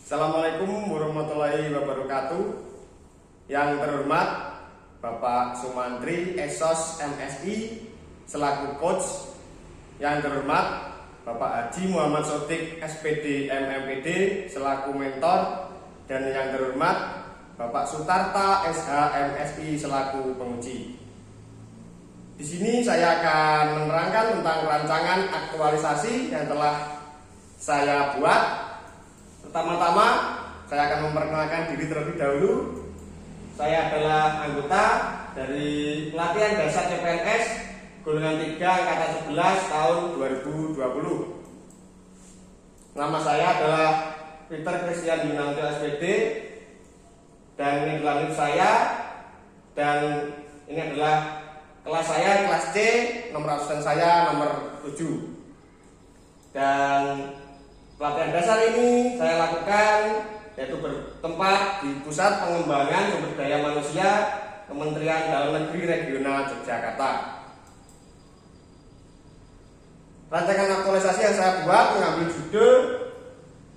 Assalamualaikum warahmatullahi wabarakatuh. Yang terhormat Bapak Sumantri Esos MSI selaku coach. Yang terhormat Bapak Haji Muhammad Sodik SPD MMPD selaku mentor. Dan yang terhormat Bapak Sutarta SH MSI selaku penguji. Di sini saya akan menerangkan tentang rancangan aktualisasi yang telah saya buat. Pertama-tama saya akan memperkenalkan diri terlebih dahulu. Saya adalah anggota dari pelatihan dasar CPNS golongan 3 angkatan 11 tahun 2020. Nama saya adalah Peter Christian Yunanto SPD, dan ini adalah NIP saya, dan ini adalah kelas saya, kelas C, nomor absen saya nomor 7. Dan pelatihan dasar ini saya lakukan yaitu bertempat di Pusat Pengembangan Sumber Daya Manusia Kementerian Dalam Negeri Regional Yogyakarta. Rancangan aktualisasi yang saya buat mengambil judul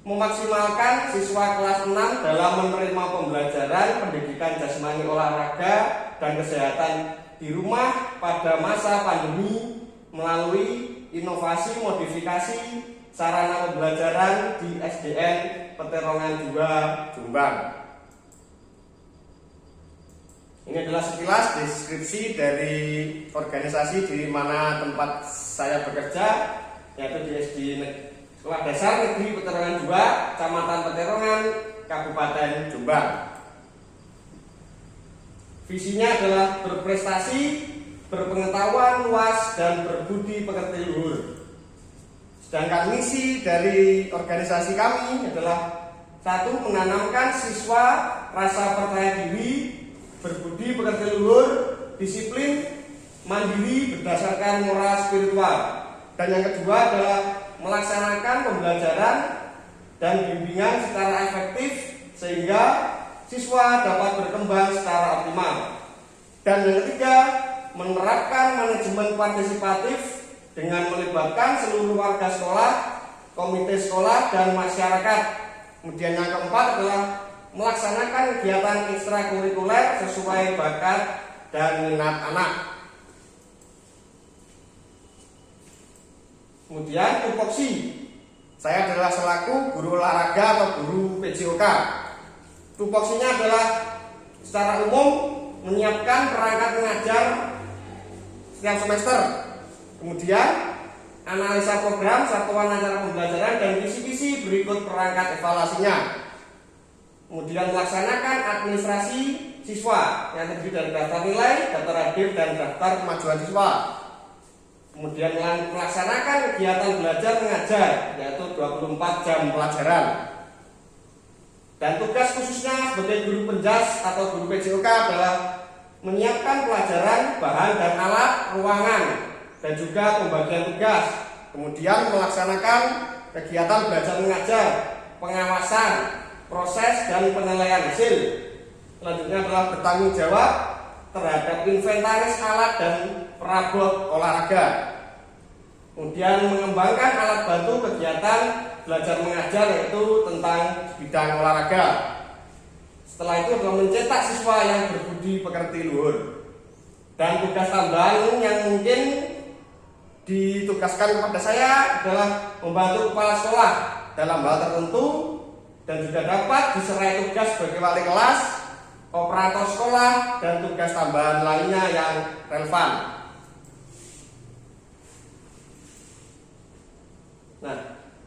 memaksimalkan siswa kelas 6 dalam menerima pembelajaran pendidikan jasmani, olahraga, dan kesehatan di rumah pada masa pandemi melalui inovasi modifikasi sarana pembelajaran di SDN Peterongan 2, Jombang. Ini adalah sekilas deskripsi dari organisasi di mana tempat saya bekerja, yaitu di SD Sekolah Dasar Negeri Peterongan 2, Kecamatan Peterongan, Kabupaten Jombang. Visinya adalah berprestasi, berpengetahuan luas, dan berbudi pekerti luhur. Sedangkan misi dari organisasi kami adalah 1. Menanamkan siswa rasa percaya diri, berbudi pekerti luhur, disiplin, mandiri berdasarkan moral spiritual. Dan yang kedua adalah melaksanakan pembelajaran dan bimbingan secara efektif sehingga siswa dapat berkembang secara optimal. Dan yang ketiga, menerapkan manajemen partisipatif dengan melibatkan seluruh warga sekolah, komite sekolah, dan masyarakat. Kemudian yang keempat adalah melaksanakan kegiatan ekstrakurikuler sesuai bakat dan minat anak. Kemudian tupoksi, saya adalah selaku guru olahraga atau guru PJOK. Tupoksinya adalah secara umum menyiapkan perangkat mengajar setiap semester. Kemudian analisa program, satuan acara pembelajaran, dan kisi-kisi berikut perangkat evaluasinya. Kemudian melaksanakan administrasi siswa yang terdiri dari daftar nilai, daftar hadir, dan daftar kemajuan siswa. Kemudian melaksanakan kegiatan belajar mengajar, yaitu 24 jam pelajaran. Dan tugas khususnya sebagai guru penjas atau guru PJOK adalah menyiapkan pelajaran, bahan dan alat, ruangan, dan juga pembagian tugas. Kemudian melaksanakan kegiatan belajar mengajar, pengawasan, proses, dan penilaian hasil. Selanjutnya adalah bertanggung jawab terhadap inventaris alat dan perabot olahraga. Kemudian mengembangkan alat bantu kegiatan belajar mengajar, yaitu tentang bidang olahraga. Setelah itu adalah mencetak siswa yang berbudi pekerti luhur. Dan tugas tambahan yang mungkin ditugaskan kepada saya adalah membantu kepala sekolah dalam hal tertentu, dan juga dapat diserai tugas sebagai wali kelas, operator sekolah, dan tugas tambahan lainnya yang relevan. Nah,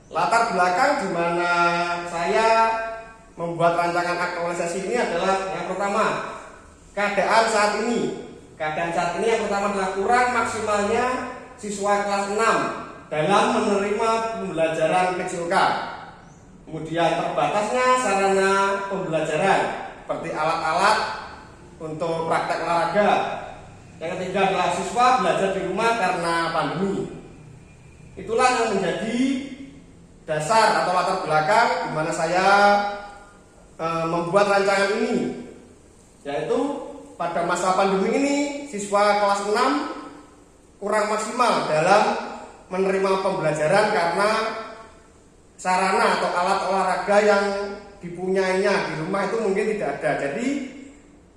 latar belakang di mana saya membuat rancangan aktualisasi ini adalah yang pertama, keadaan saat ini. Keadaan saat ini yang pertama adalah kurang maksimalnya siswa kelas 6 dalam menerima pembelajaran PJOK. Kemudian terbatasnya sarana pembelajaran seperti alat-alat untuk praktek olahraga. Yang ketiga adalah siswa belajar di rumah karena pandemi. Itulah yang menjadi dasar atau latar belakang di mana saya membuat rancangan ini, yaitu pada masa pandemi ini siswa kelas 6 kurang maksimal dalam menerima pembelajaran karena sarana atau alat olahraga yang dipunyainya di rumah itu mungkin tidak ada. Jadi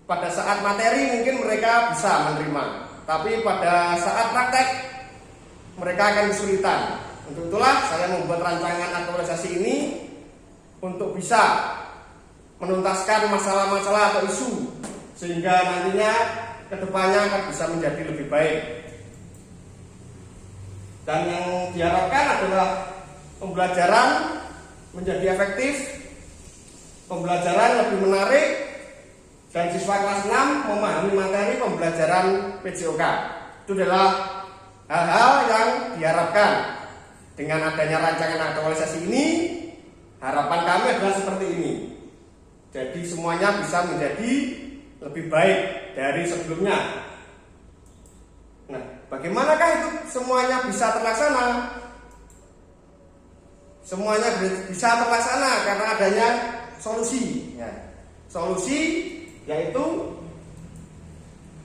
pada saat materi mungkin mereka bisa menerima, tapi pada saat praktek mereka akan kesulitan. Untuk itulah saya membuat rancangan aktualisasi ini untuk bisa menuntaskan masalah-masalah atau isu, sehingga nantinya kedepannya akan bisa menjadi lebih baik. Dan yang diharapkan adalah pembelajaran menjadi efektif, pembelajaran lebih menarik, dan siswa kelas 6 memahami materi pembelajaran PJOK. Itu adalah hal-hal yang diharapkan. Dengan adanya rancangan aktualisasi ini, harapan kami adalah seperti ini. Jadi semuanya bisa menjadi lebih baik dari sebelumnya. Nah, bagaimanakah itu semuanya bisa terlaksana? Semuanya bisa terlaksana karena adanya solusi. Solusi yaitu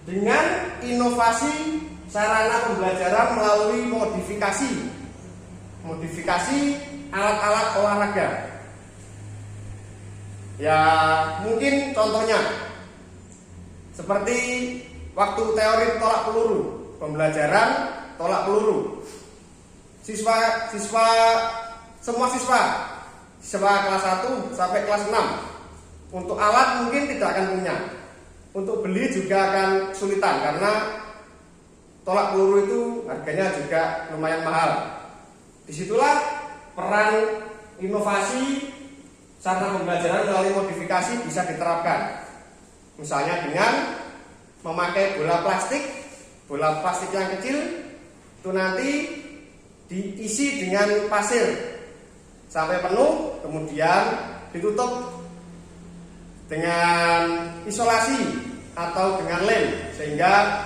dengan inovasi sarana pembelajaran melalui modifikasi alat-alat olahraga. Ya, mungkin contohnya seperti waktu teori tolak peluru, pembelajaran tolak peluru. Semua siswa kelas 1 sampai kelas 6 untuk alat mungkin tidak akan punya. Untuk beli juga akan kesulitan karena tolak peluru itu harganya juga lumayan mahal. Disitulah peran inovasi sarana pembelajaran melalui modifikasi bisa diterapkan. Misalnya dengan memakai bola plastik yang kecil itu nanti diisi dengan pasir sampai penuh, kemudian ditutup dengan isolasi atau dengan lem, sehingga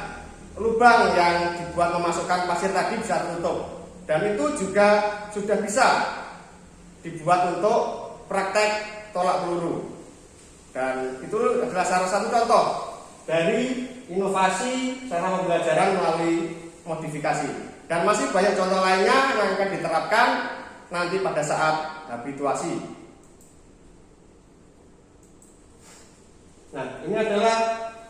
lubang yang dibuat memasukkan pasir tadi bisa tertutup. Dan itu juga sudah bisa dibuat untuk praktek tolak peluru. Dan itu adalah salah satu contoh dari inovasi sarana pembelajaran melalui modifikasi. Dan masih banyak contoh lainnya yang akan diterapkan nanti pada saat habituasi. Nah, ini adalah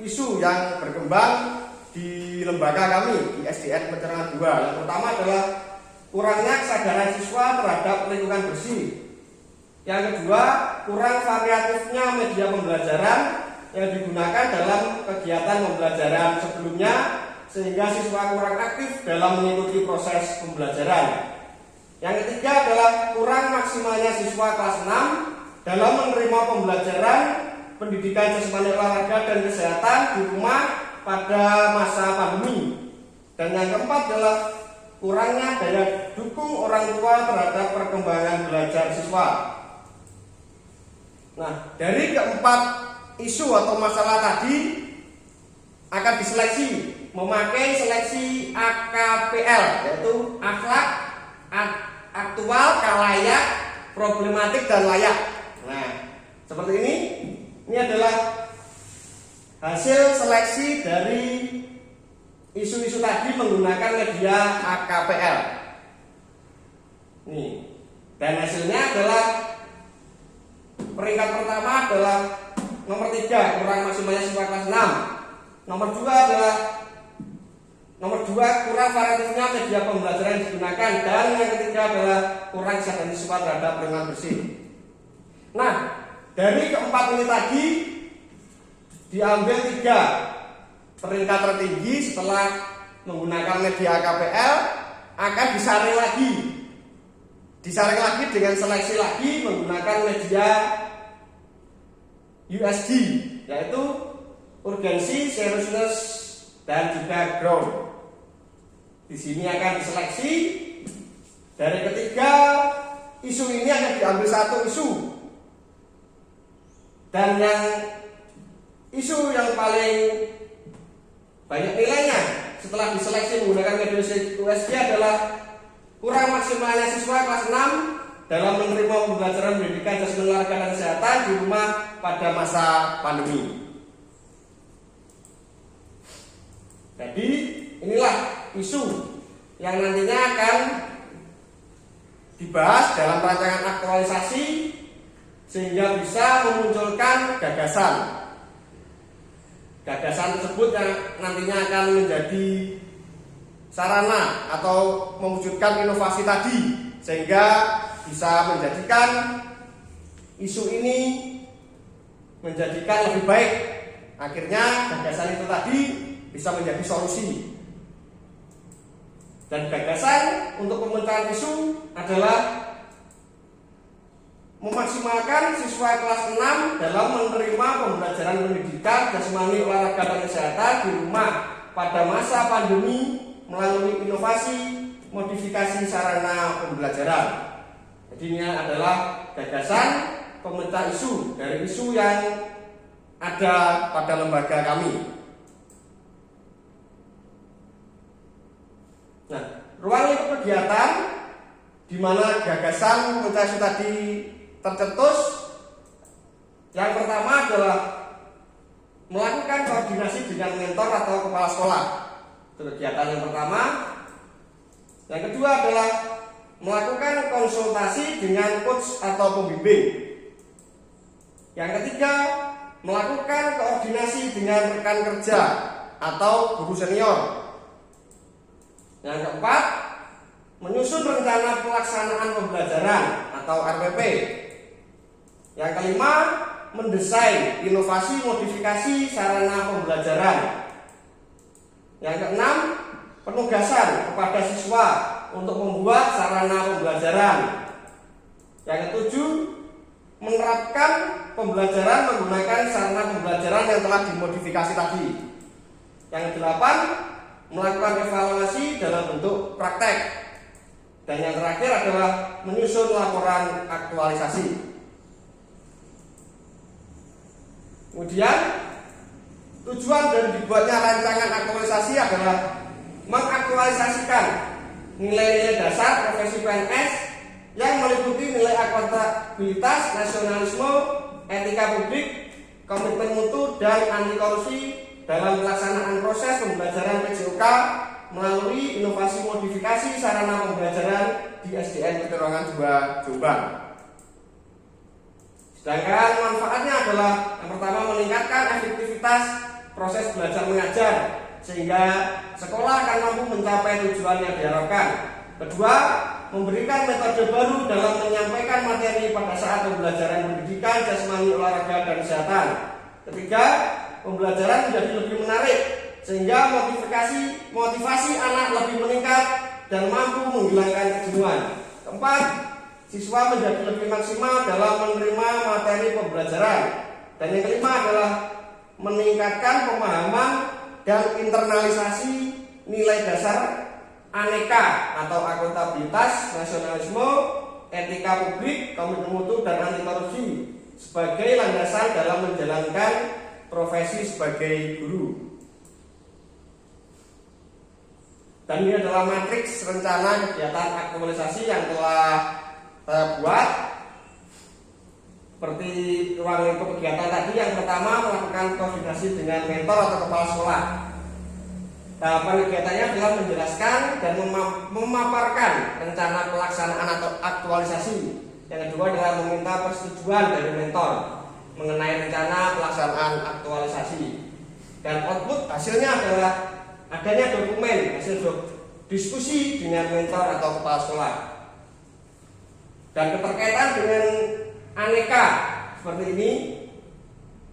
isu yang berkembang di lembaga kami di SDN Pecenongan 2. Yang pertama adalah kurangnya kesadaran siswa terhadap lingkungan bersih. Yang kedua, kurang variatifnya media pembelajaran yang digunakan dalam kegiatan pembelajaran sebelumnya, sehingga siswa kurang aktif dalam mengikuti proses pembelajaran. Yang ketiga adalah kurang maksimalnya siswa kelas 6 dalam menerima pembelajaran pendidikan jasmani, olahraga, dan kesehatan di rumah pada masa pandemi. Dan yang keempat adalah kurangnya daya dukung orang tua terhadap perkembangan belajar siswa. Nah, dari keempat isu atau masalah tadi akan diseleksi memakai seleksi AKPL, yaitu akhlak, aktual, kalayak, problematik, dan layak. Nah, seperti ini. Ini adalah hasil seleksi dari isu-isu tadi menggunakan media AKPL. Nih. Dan hasilnya adalah peringkat pertama adalah nomor 3, kurang maksimalnya siswa kelas 6. Nomor 2 kurang variatifnya media pembelajaran yang digunakan, dan yang ketiga adalah kurang kesadaran siswa terhadap lingkungan bersih. Nah, dari keempat ini tadi diambil 3 peringkat tertinggi setelah menggunakan media AKPL akan disaring lagi dengan seleksi lagi menggunakan media USG, yaitu urgensi, seriousness, dan juga ground. Di sini akan diseleksi dari ketiga isu ini akan diambil 1 isu, dan yang isu yang paling banyak nilainya setelah diseleksi menggunakan media USG adalah kurang maksimalnya siswa kelas 6 dalam menerima pembelajaran pendidikan jasmani, olahraga, dan kesehatan di rumah pada masa pandemi. Jadi inilah isu yang nantinya akan dibahas dalam rancangan aktualisasi sehingga bisa memunculkan gagasan. Gagasan tersebut yang nantinya akan menjadi sarana atau mewujudkan inovasi tadi, sehingga bisa menjadikan isu ini menjadikan lebih baik. Akhirnya gagasan itu tadi bisa menjadi solusi. Dan gagasan untuk pemecahan isu adalah memaksimalkan siswa kelas 6 dalam menerima pembelajaran pendidikan jasmani, olahraga, dan kesehatan di rumah pada masa pandemi melalui inovasi modifikasi sarana pembelajaran. Jadi ini adalah gagasan pemecah isu dari isu yang ada pada lembaga kami. Nah, ruang lingkup kegiatan di mana gagasan pemecah isu tadi tercetus, yang pertama adalah melakukan koordinasi dengan mentor atau kepala sekolah. Itu kegiatan yang pertama. Yang kedua adalah melakukan konsultasi dengan coach atau pembimbing. Yang ketiga, melakukan koordinasi dengan rekan kerja atau guru senior. Yang keempat, menyusun rencana pelaksanaan pembelajaran atau RPP. Yang kelima, mendesain inovasi modifikasi sarana pembelajaran. Yang keenam, penugasan kepada siswa untuk membuat sarana pembelajaran. Yang ketujuh, menerapkan pembelajaran menggunakan sarana pembelajaran yang telah dimodifikasi tadi. Yang kedelapan, melakukan evaluasi dalam bentuk praktek. Dan yang terakhir adalah menyusun laporan aktualisasi. Kemudian tujuan dari dibuatnya rancangan aktualisasi adalah mengaktualisasikan nilai-nilai dasar profesi PNS yang meliputi nilai akuntabilitas, nasionalisme, etika publik, komitmen mutu, dan anti korupsi dalam pelaksanaan proses pembelajaran PJOK melalui inovasi modifikasi sarana pembelajaran di SDN Peterongan 2 Jombang. Sedangkan manfaatnya adalah yang pertama, meningkatkan efektivitas proses belajar mengajar sehingga sekolah akan mampu mencapai tujuan yang diharapkan. Kedua, memberikan metode baru dalam menyampaikan materi pada saat pembelajaran pendidikan jasmani, olahraga, dan kesehatan. Ketiga, pembelajaran menjadi lebih menarik sehingga motivasi anak lebih meningkat dan mampu menghilangkan kejenuhan. Keempat, siswa menjadi lebih maksimal dalam menerima materi pembelajaran. Dan yang kelima adalah meningkatkan pemahaman dan internalisasi nilai dasar aneka atau akuntabilitas, nasionalisme, etika publik, komitmen mutu, dan anti korupsi sebagai landasan dalam menjalankan profesi sebagai guru. Dan ini adalah matriks rencana kegiatan aktualisasi yang telah saya buat. Seperti ruang lingkup kegiatan tadi, yang pertama melakukan koordinasi dengan mentor atau kepala sekolah. Tahapan kegiatannya adalah menjelaskan dan memaparkan rencana pelaksanaan atau aktualisasi. Yang kedua adalah meminta persetujuan dari mentor mengenai rencana pelaksanaan aktualisasi. Dan output hasilnya adalah adanya dokumen hasil diskusi dengan mentor atau kepala sekolah. Dan keterkaitan dengan aneka seperti ini: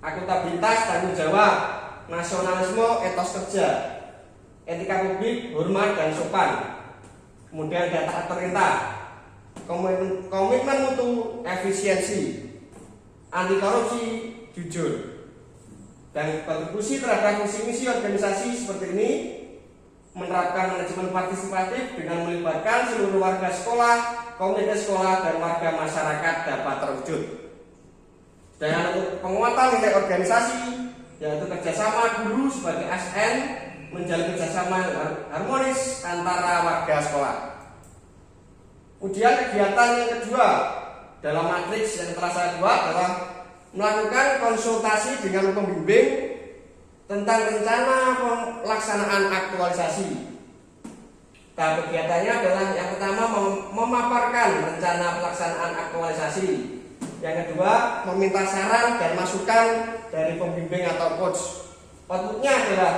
akuntabilitas, tanggung jawab, nasionalisme, etos kerja, etika publik, hormat dan sopan, kemudian data perintah, komitmen mutu, efisiensi, anti korupsi, jujur, dan kontribusi terhadap visi misi organisasi seperti ini: menerapkan manajemen partisipatif dengan melibatkan seluruh warga sekolah, komite sekolah, dan warga masyarakat dapat terwujud. Dan untuk penguatan nilai organisasi, yaitu kerjasama guru sebagai ASN, menjalin kerjasama harmonis antara warga sekolah. Kemudian kegiatan yang kedua dalam matriks yang telah saya buat adalah melakukan konsultasi dengan pembimbing tentang rencana pelaksanaan aktualisasi. Tahap kegiatannya adalah yang pertama, memaparkan rencana pelaksanaan aktualisasi. Yang kedua, meminta saran dan masukan dari pembimbing atau coach. Outputnya adalah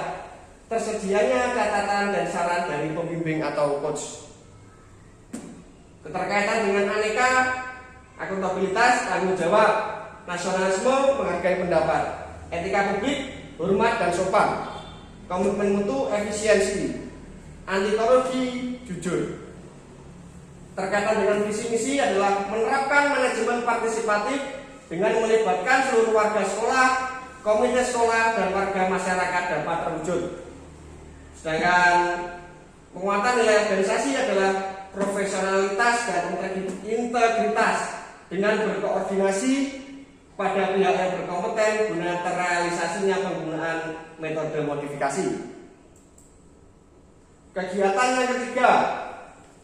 tersedianya catatan dan saran dari pembimbing atau coach. Keterkaitan dengan aneka, akuntabilitas, tanggung jawab, nasionalisme, menghargai pendapat, etika publik, hormat dan sopan, komitmen mutu, efisiensi, anti korupsi, jujur. Terkaitan dengan visi misi adalah menerapkan manajemen partisipatif dengan melibatkan seluruh warga sekolah, komite sekolah, dan warga masyarakat dapat terwujud. Sedangkan penguatan nilai organisasi adalah profesionalitas dan integritas dengan berkoordinasi pada pihak yang berkompeten guna terrealisasinya penggunaan metode modifikasi. Kegiatan yang ketiga,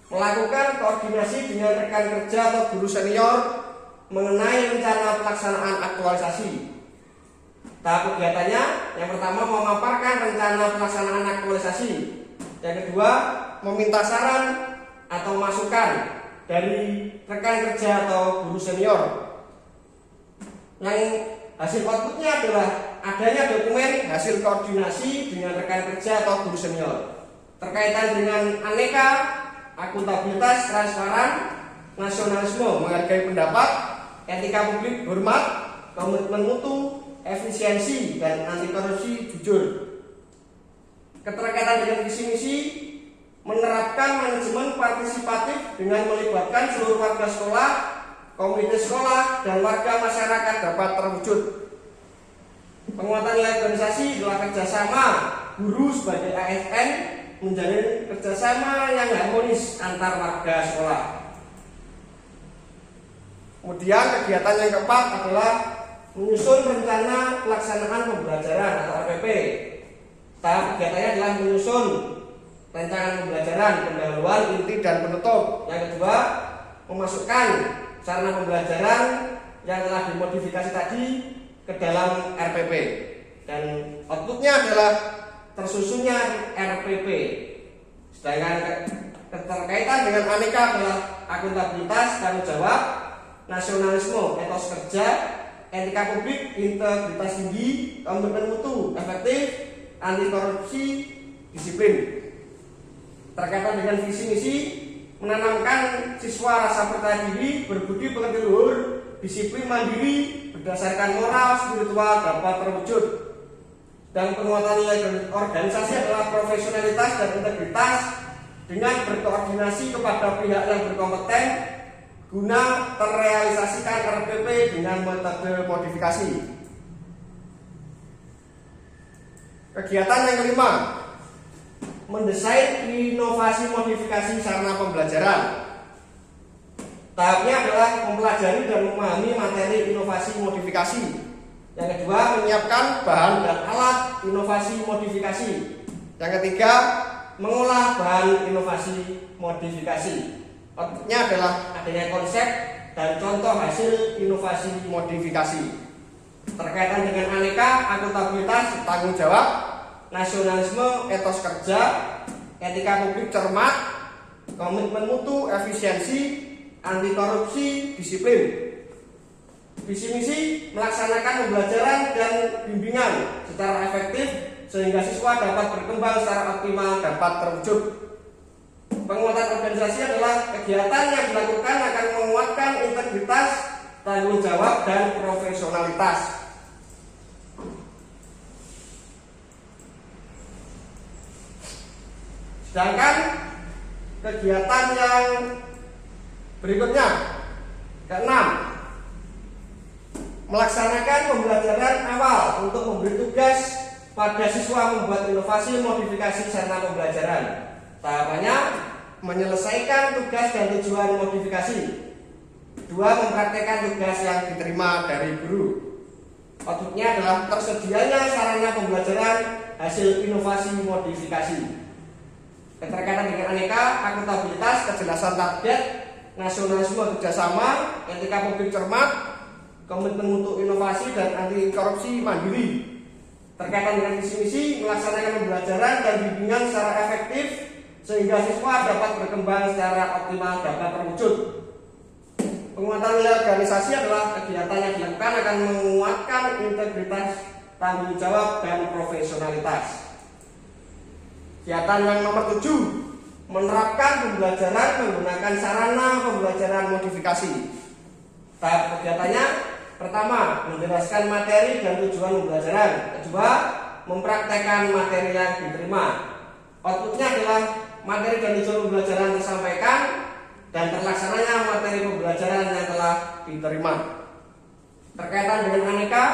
melakukan koordinasi dengan rekan kerja atau guru senior mengenai rencana pelaksanaan aktualisasi. Tahap kegiatannya, yang pertama memaparkan rencana pelaksanaan aktualisasi. Yang kedua, meminta saran atau masukan dari rekan kerja atau guru senior. Yang hasil outputnya adalah adanya dokumen hasil koordinasi dengan rekan kerja atau guru senior. Terkaitan dengan aneka, akuntabilitas, transparan, nasionalisme, menghargai pendapat, etika publik, hormat, komitmen mutu, efisiensi, dan anti korupsi, jujur. Keterkaitan dengan visi misi, menerapkan manajemen partisipatif dengan melibatkan seluruh warga sekolah, komite sekolah, dan warga masyarakat dapat terwujud. Penguatan nilai organisasi adalah kerjasama guru sebagai ASN menjalin kerjasama yang harmonis antar warga sekolah. Kemudian kegiatan yang keempat adalah menyusun rencana pelaksanaan pembelajaran atau RPP. Tahap kegiatannya adalah menyusun rencana pembelajaran, pendahuluan, inti, dan penutup. Yang kedua, memasukkan sarana pembelajaran yang telah dimodifikasi tadi ke dalam RPP. Dan outputnya adalah tersusunnya RPP. Sedangkan keterkaitan dengan aneka adalah akuntabilitas, tanggung jawab, nasionalisme, etos kerja, etika publik, integritas tinggi, komitmen mutu, efektif, anti korupsi, disiplin. Terkaitan dengan visi misi, menanamkan siswa rasa percaya diri, berbudi pekerti luhur, disiplin mandiri, berdasarkan moral, spiritual dapat terwujud. Dan penguatan nilai organisasi adalah profesionalitas dan integritas dengan berkoordinasi kepada pihak yang berkompeten guna terrealisasikan RPP dengan metode modifikasi. Kegiatan yang kelima, mendesain inovasi modifikasi sarana pembelajaran. Tahapnya adalah mempelajari dan memahami materi inovasi modifikasi. Yang kedua, menyiapkan bahan dan alat inovasi modifikasi. Yang ketiga, mengolah bahan inovasi modifikasi. Outputnya adalah adanya konsep dan contoh hasil inovasi modifikasi. Terkaitan dengan aneka, akuntabilitas, tanggung jawab, nasionalisme, etos kerja, etika publik cermat, komitmen mutu, efisiensi, anti korupsi, disiplin. Visi misi melaksanakan pembelajaran dan bimbingan secara efektif sehingga siswa dapat berkembang secara optimal dapat terwujud. Penguatan organisasi adalah kegiatan yang dilakukan akan menguatkan integritas, tanggung jawab, dan profesionalitas. Sedangkan kegiatan yang berikutnya, keenam, melaksanakan pembelajaran awal untuk memberi tugas pada siswa membuat inovasi modifikasi sarana pembelajaran. Tahapannya, menyelesaikan tugas dan tujuan modifikasi. Dua, mempraktekkan tugas yang diterima dari guru. Outputnya adalah tersedianya sarana pembelajaran hasil inovasi modifikasi. Keterkaitan dengan aneka, akuntabilitas, kejelasan target, nasionalisme kerjasama, etika publik cermat, komitmen untuk inovasi, dan anti korupsi mandiri. Terkaitan dengan visi misi, melaksanakan pembelajaran dan bimbingan secara efektif sehingga siswa dapat berkembang secara optimal dapat terwujud. Penguatan nilai organisasi adalah kegiatan yang dilakukan akan menguatkan integritas, tanggung jawab, dan profesionalitas. Kegiatan yang nomor 7, menerapkan pembelajaran menggunakan sarana pembelajaran modifikasi. Tahap kegiatannya: pertama, menjelaskan materi dan tujuan pembelajaran. Kedua, mempraktekkan materi yang diterima. Outputnya adalah materi dan tujuan pembelajaran tersampaikan dan terlaksananya materi pembelajaran yang telah diterima. Berkaitan dengan aneka,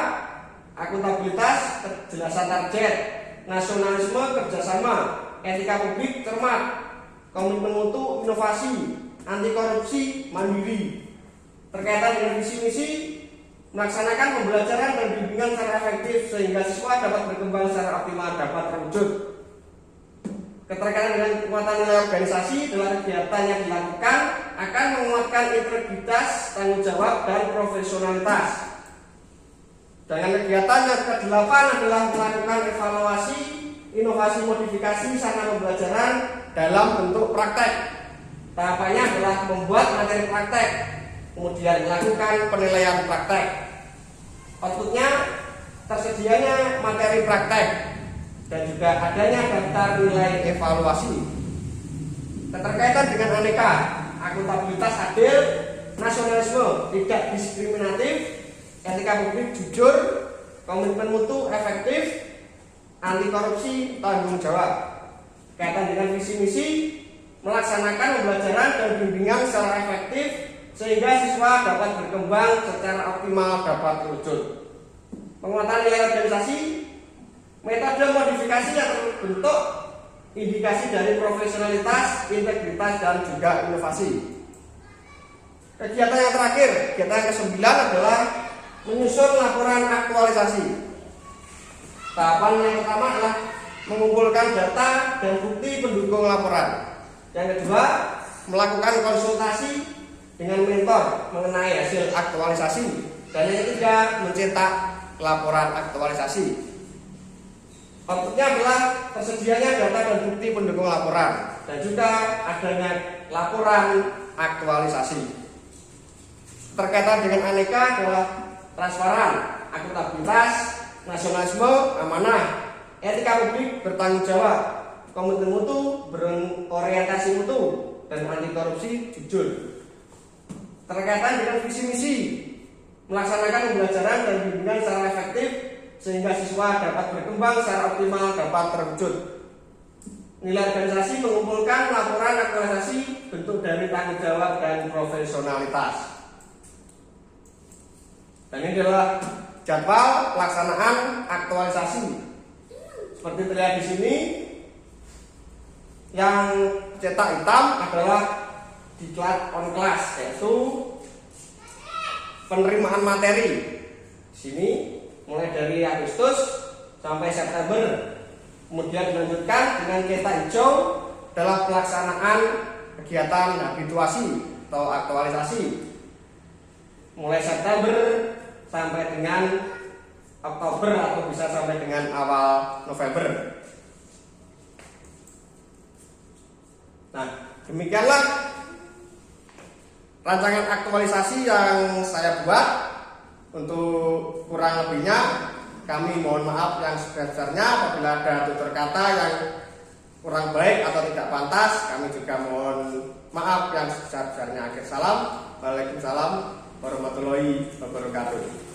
akuntabilitas, kejelasan target, nasionalisme, kerjasama, etika publik, cermat, komitmen mutu, inovasi, anti korupsi, mandiri. Berkaitan dengan visi misi, melaksanakan pembelajaran dan bimbingan secara efektif sehingga siswa dapat berkembang secara optimal dapat terwujud. Keterkaitan dengan penguatan nilai organisasi adalah kegiatan yang dilakukan akan menguatkan integritas, tanggung jawab, dan profesionalitas. Dengan kegiatan yang ke-8 adalah melakukan evaluasi, inovasi, modifikasi sarana pembelajaran dalam bentuk praktek. Tahapannya adalah membuat materi praktek, kemudian melakukan penilaian praktek. Outputnya tersedianya materi praktek dan juga adanya daftar nilai evaluasi. Keterkaitan dengan aneka, akuntabilitas adil, nasionalisme tidak diskriminatif, etika publik jujur, komitmen mutu efektif, anti korupsi, tanggung jawab. Kaitan dengan visi misi, melaksanakan pembelajaran dan bimbingan secara efektif sehingga siswa dapat berkembang secara optimal dapat terwujud. Penguatan nilai organisasi, metode modifikasi yang terbentuk indikasi dari profesionalitas, integritas, dan juga inovasi. Kegiatan yang terakhir, kegiatan yang ke-9 adalah menyusun laporan aktualisasi. Tahapan yang pertama adalah mengumpulkan data dan bukti pendukung laporan. Yang kedua, melakukan konsultasi dengan mentor mengenai hasil aktualisasi. Dan yang ketiga, mencetak laporan aktualisasi. Outputnya adalah tersedianya data dan bukti pendukung laporan dan juga adanya laporan aktualisasi. Terkaitan dengan aneka adalah transparan, akuntabilitas, nasionalisme, amanah, etika publik, bertanggung jawab, komitmen mutu, berorientasi mutu, dan anti korupsi, jujur. Terkaitan dengan visi misi, melaksanakan pembelajaran dan bimbingan secara efektif sehingga siswa dapat berkembang secara optimal dapat terwujud. Nilai organisasi mengumpulkan laporan aktualisasi bentuk dari tanggung jawab dan profesionalitas. Dan ini adalah jadwal pelaksanaan aktualisasi. Seperti terlihat di sini, yang cetak hitam adalah diklat on class, yaitu penerimaan materi. Di sini mulai dari Agustus sampai September. Kemudian dilanjutkan dengan cetak hijau adalah pelaksanaan kegiatan habituasi atau aktualisasi. Mulai September sampai dengan Oktober atau bisa sampai dengan awal November. Nah, demikianlah rancangan aktualisasi yang saya buat. Untuk kurang lebihnya kami mohon maaf yang sebesar-besarnya. Apabila ada tutur kata yang kurang baik atau tidak pantas, kami juga mohon maaf yang sebesar-besarnya. Akhir salam. Waalaikumsalam warahmatullahi wabarakatuh.